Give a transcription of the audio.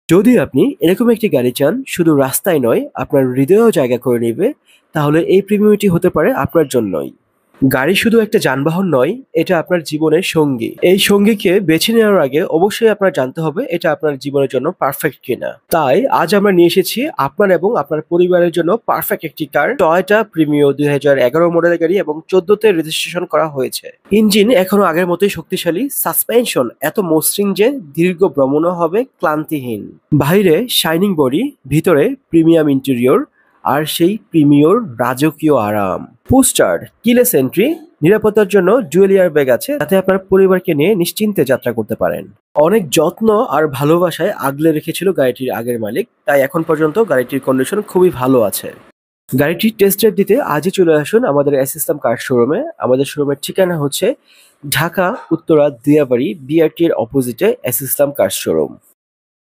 যদি আপনি এরকম একটি গাড়ি চান শুধু রাস্তায় নয় আপনার হৃদয়েও জায়গা করে নেবে, তাহলে এই প্রিমিয়ামটি হতে পারে আপনার জন্যই। গাড়ি শুধু একটা যানবাহন নয়, এটা আপনার জীবনের সঙ্গী। এই সঙ্গীকে বেছে নেওয়ার আগে অবশ্যই আপনার জানতে হবে এটা আপনার জীবনের জন্য পারফেক্ট কিনা। তাই আজ আমরা নিয়ে এসেছি আপনার এবং আপনার পরিবারের জন্য পারফেক্ট একটি কার, টয়োটা প্রিমিও 2011 মডেলের গাড়ি এবং 14তে রেজিস্ট্রেশন করা হয়েছে। ইঞ্জিন এখনো আগের মতোই শক্তিশালী, সাসপেনশন এত মসৃণ যে দীর্ঘ ভ্রমণও হবে ক্লান্তিহীন। বাইরে শাইনিং বডি, ভিতরে প্রিমিয়াম ইন্টেরিয়র, আর সেই প্রিমিয়র রাজকীয় আরাম। পোস্টার, কিলেস এন্ট্রি, নিরাপত্তার জন্য ডুয়েল এয়ার ব্যাগ আছে যাতে আপনার পরিবারকে নিয়ে নিশ্চিন্তে যাত্রা করতে পারেন। অনেক যত্ন আর ভালোবাসায় আগলে রেখেছিল গাড়িটির আগের মালিক, তাই এখন পর্যন্ত গাড়িটির কন্ডিশন খুবই ভালো আছে। গাড়িটির টেস্ট ড্রাইভ দিতে আজই চলে আসুন আমাদের এস ইসলাম কার শোরুমে। আমাদের শোরুমের ঠিকানা হচ্ছে ঢাকা উত্তরা দিয়াবাড়ি বিআরটি এর অপোজিটে এস ইসলাম কার শোরুম।